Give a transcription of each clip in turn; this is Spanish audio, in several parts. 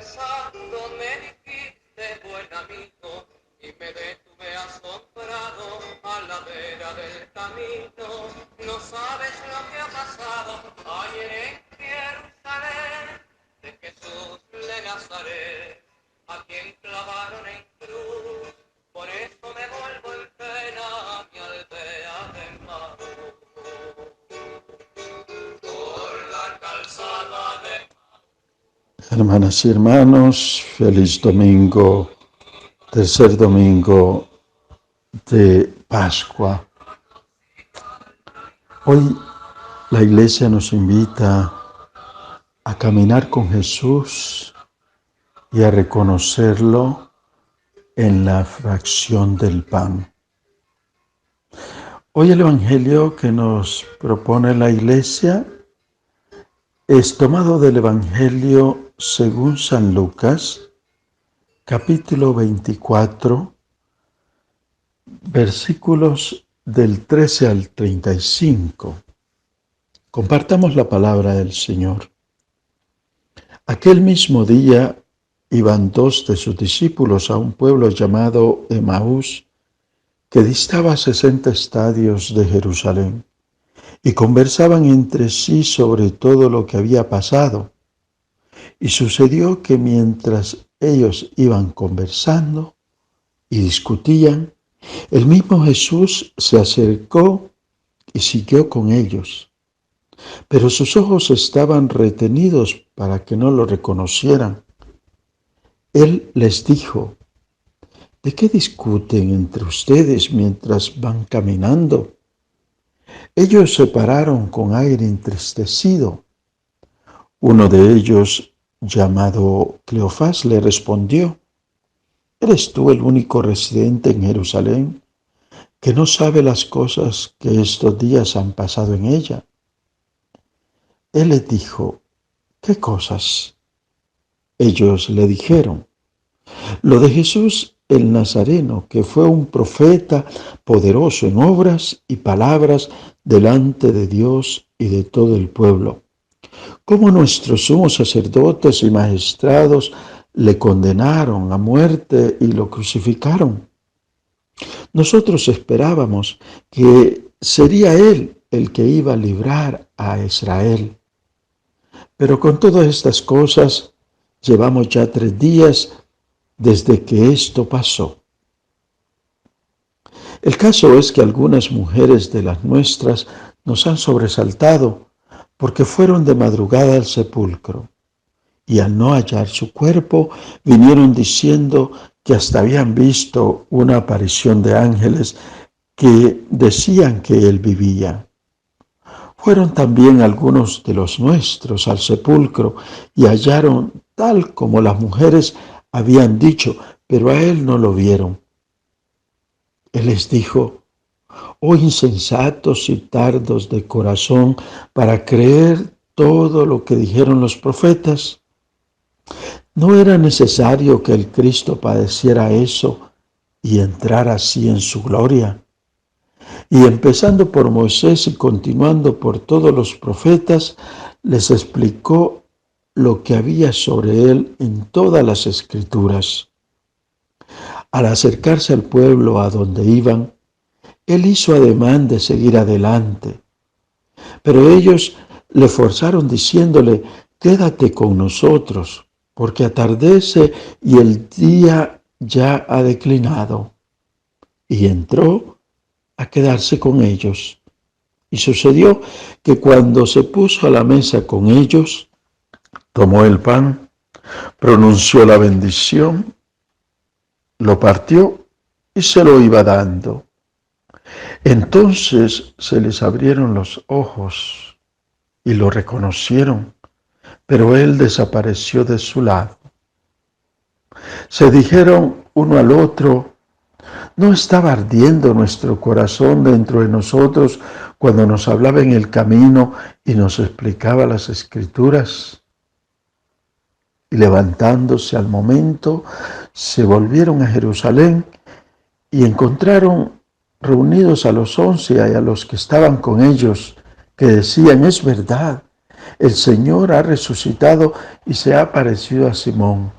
conversando me dijiste buen amigo y me detuve asombrado a la vera del camino. No sabes lo que ha pasado ayer en Jerusalén, de Jesús de Nazaret, a quien clavaron en cruz. Por eso me vuelvo en pena mi aldea de Maús. Por la calzada de Hermanas y hermanos, feliz domingo, tercer domingo de Pascua. Hoy la Iglesia nos invita a caminar con Jesús y a reconocerlo en la fracción del pan. Hoy el Evangelio que nos propone la Iglesia es tomado del Evangelio según San Lucas, capítulo 24, versículos del 13 al 35. Compartamos la palabra del Señor. Aquel mismo día iban dos de sus discípulos a un pueblo llamado Emaús, que distaba 60 estadios de Jerusalén, y conversaban entre sí sobre todo lo que había pasado. Y sucedió que mientras ellos iban conversando y discutían, el mismo Jesús se acercó y siguió con ellos. Pero sus ojos estaban retenidos para que no lo reconocieran. Él les dijo: ¿de qué discuten entre ustedes mientras van caminando? Ellos se pararon con aire entristecido. Uno de ellos, llamado Cleofás, le respondió: ¿eres tú el único residente en Jerusalén que no sabe las cosas que estos días han pasado en ella? Él les dijo: ¿qué cosas? Ellos le dijeron: lo de Jesús el Nazareno, que fue un profeta poderoso en obras y palabras delante de Dios y de todo el pueblo. Cómo nuestros sumos sacerdotes y magistrados le condenaron a muerte y lo crucificaron. Nosotros esperábamos que sería Él el que iba a librar a Israel. Pero con todas estas cosas llevamos ya 3 días desde que esto pasó. El caso es que algunas mujeres de las nuestras nos han sobresaltado porque fueron de madrugada al sepulcro y al no hallar su cuerpo vinieron diciendo que hasta habían visto una aparición de ángeles que decían que él vivía. Fueron también algunos de los nuestros al sepulcro y hallaron tal como las mujeres habían dicho, pero a él no lo vieron. Él les dijo: oh insensatos y tardos de corazón para creer todo lo que dijeron los profetas. ¿No era necesario que el Cristo padeciera eso y entrara así en su gloria? Y empezando por Moisés y continuando por todos los profetas, les explicó lo que había sobre él en todas las Escrituras. Al acercarse al pueblo a donde iban, él hizo ademán de seguir adelante, pero ellos le forzaron diciéndole: quédate con nosotros, porque atardece y el día ya ha declinado. Y entró a quedarse con ellos. Y sucedió que cuando se puso a la mesa con ellos, tomó el pan, pronunció la bendición, lo partió y se lo iba dando. Entonces se les abrieron los ojos y lo reconocieron, pero él desapareció de su lado. Se dijeron uno al otro: ¿no estaba ardiendo nuestro corazón dentro de nosotros cuando nos hablaba en el camino y nos explicaba las Escrituras? Y levantándose al momento, se volvieron a Jerusalén y encontraron reunidos a los 11 y a los que estaban con ellos, que decían: es verdad, el Señor ha resucitado y se ha aparecido a Simón.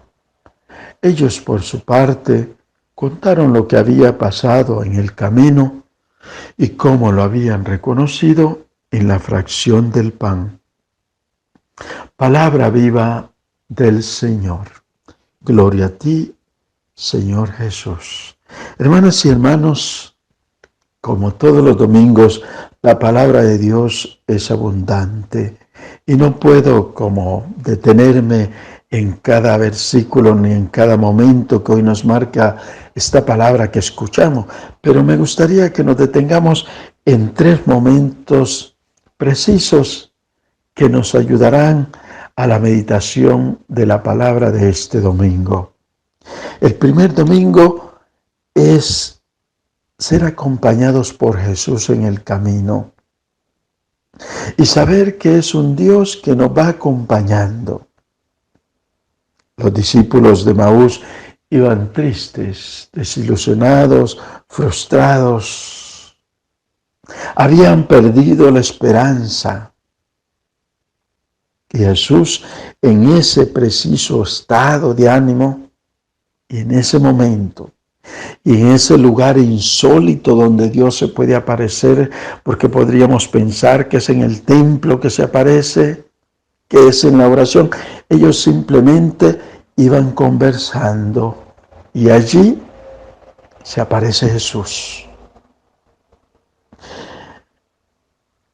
Ellos, por su parte, contaron lo que había pasado en el camino y cómo lo habían reconocido en la fracción del pan. Palabra viva del Señor. Gloria a ti, Señor Jesús. Hermanas y hermanos, como todos los domingos, la palabra de Dios es abundante y no puedo como detenerme en cada versículo ni en cada momento que hoy nos marca esta palabra que escuchamos, pero me gustaría que nos detengamos en 3 momentos precisos que nos ayudarán a la meditación de la palabra de este domingo. El primer domingo es ser acompañados por Jesús en el camino y saber que es un Dios que nos va acompañando. Los discípulos de Maús iban tristes, desilusionados, frustrados. Habían perdido la esperanza. Y Jesús, en ese preciso estado de ánimo y en ese momento, y en ese lugar insólito donde Dios se puede aparecer, porque podríamos pensar que es en el templo que se aparece, que es en la oración, ellos simplemente iban conversando y allí se aparece Jesús.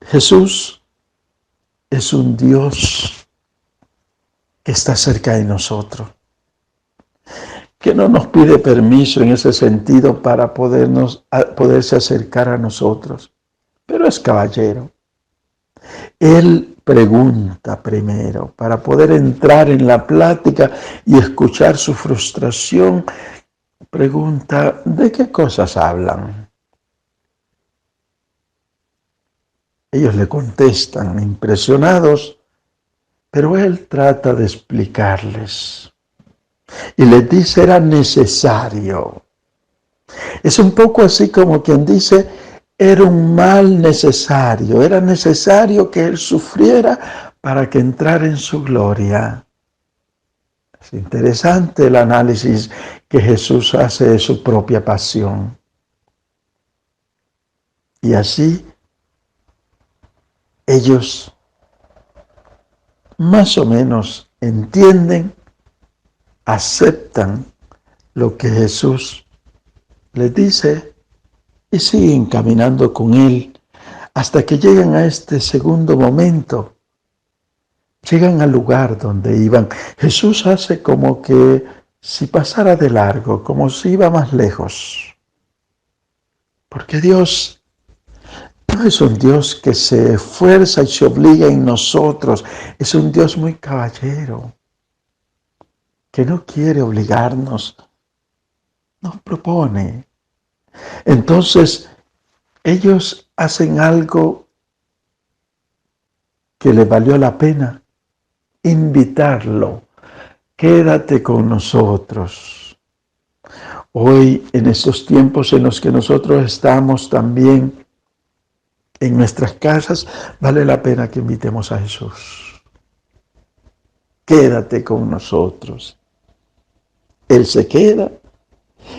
Jesús es un Dios que está cerca de nosotros, que no nos pide permiso en ese sentido para poderse acercar a nosotros, pero es caballero. Él pregunta primero para poder entrar en la plática y escuchar su frustración. Pregunta, ¿de qué cosas hablan? Ellos le contestan impresionados, pero él trata de explicarles. Y les dice, era necesario. Es un poco así como quien dice, era un mal necesario. Era necesario que él sufriera para que entrara en su gloria. Es interesante el análisis que Jesús hace de su propia pasión. Y así, ellos más o menos entienden, aceptan lo que Jesús les dice y siguen caminando con él hasta que llegan a este segundo momento. Llegan al lugar donde iban. Jesús hace como que si pasara de largo, como si iba más lejos. Porque Dios no es un Dios que se esfuerza y se obliga en nosotros. Es un Dios muy caballero, que no quiere obligarnos, nos propone. Entonces, ellos hacen algo que les valió la pena, invitarlo. Quédate con nosotros. Hoy, en estos tiempos en los que nosotros estamos también en nuestras casas, vale la pena que invitemos a Jesús. Quédate con nosotros. Él se queda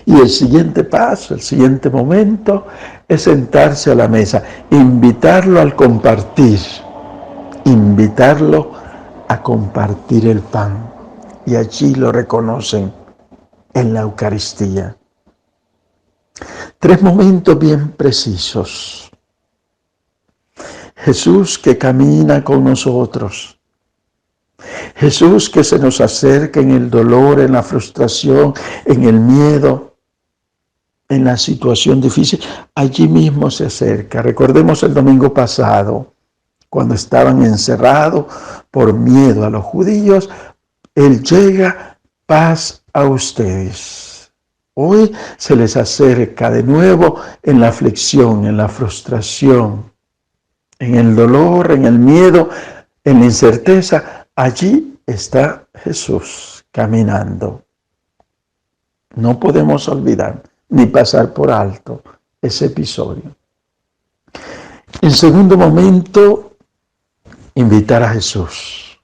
y el siguiente paso, el siguiente momento es sentarse a la mesa, invitarlo al compartir, invitarlo a compartir el pan. Y allí lo reconocen en la Eucaristía. 3 momentos bien precisos. Jesús que camina con nosotros. Jesús que se nos acerca en el dolor, en la frustración, en el miedo, en la situación difícil. Allí mismo se acerca. Recordemos el domingo pasado, cuando estaban encerrados por miedo a los judíos, Él llega, paz a ustedes. Hoy se les acerca de nuevo en la aflicción, en la frustración, en el dolor, en el miedo, en la incerteza. Allí está Jesús caminando. No podemos olvidar ni pasar por alto ese episodio. En segundo momento, invitar a Jesús.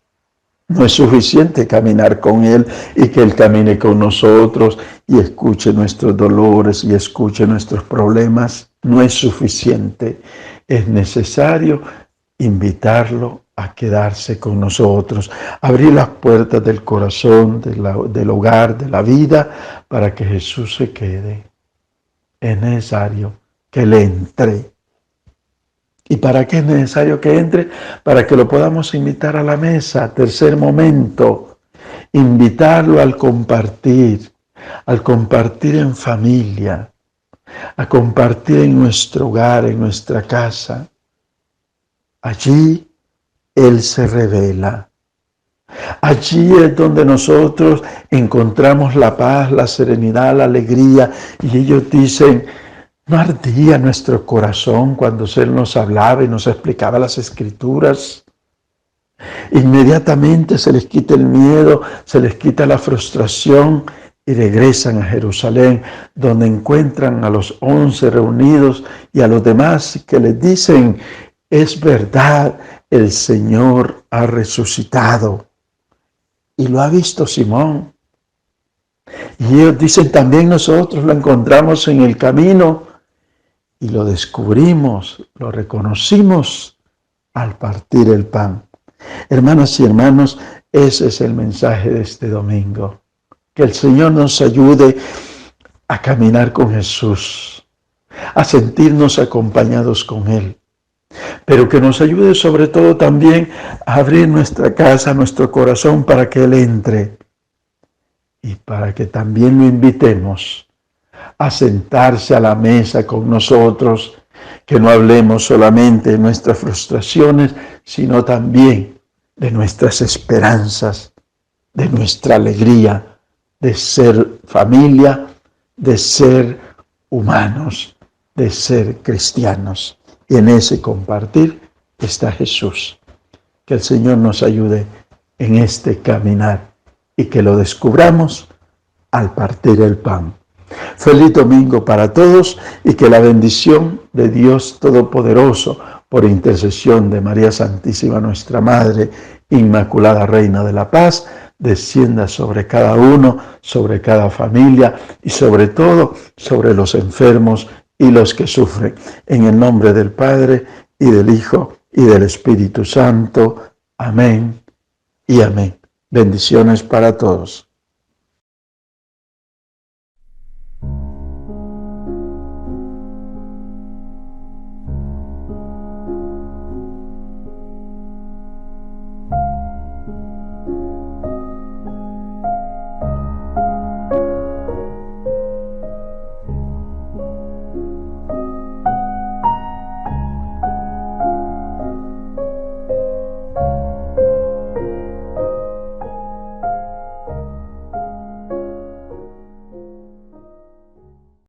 No es suficiente caminar con Él y que Él camine con nosotros y escuche nuestros dolores y escuche nuestros problemas. No es suficiente. Es necesario invitarlo a quedarse con nosotros, abrir las puertas del corazón, del hogar, de la vida, para que Jesús se quede. Es necesario que Él entre. ¿Y para qué es necesario que entre? Para que lo podamos invitar a la mesa. Tercer momento, invitarlo al compartir en familia, a compartir en nuestro hogar, en nuestra casa. Allí Él se revela. Allí es donde nosotros encontramos la paz, la serenidad, la alegría. Y ellos dicen, ¿no ardía nuestro corazón cuando Él nos hablaba y nos explicaba las Escrituras? Inmediatamente se les quita el miedo, se les quita la frustración y regresan a Jerusalén, donde encuentran a los 11 reunidos y a los demás que les dicen, es verdad, el Señor ha resucitado. Y lo ha visto Simón. Y ellos dicen, también nosotros lo encontramos en el camino y lo descubrimos, lo reconocimos al partir el pan. Hermanas y hermanos, ese es el mensaje de este domingo. Que el Señor nos ayude a caminar con Jesús, a sentirnos acompañados con Él, pero que nos ayude sobre todo también a abrir nuestra casa, nuestro corazón para que Él entre y para que también lo invitemos a sentarse a la mesa con nosotros, que no hablemos solamente de nuestras frustraciones, sino también de nuestras esperanzas, de nuestra alegría, de ser familia, de ser humanos, de ser cristianos. Y en ese compartir está Jesús. Que el Señor nos ayude en este caminar y que lo descubramos al partir el pan. Feliz domingo para todos y que la bendición de Dios Todopoderoso, por intercesión de María Santísima, nuestra Madre, Inmaculada Reina de la Paz, descienda sobre cada uno, sobre cada familia y sobre todo sobre los enfermos y los que sufren. En el nombre del Padre y del Hijo y del Espíritu Santo. Amén y amén. Bendiciones para todos.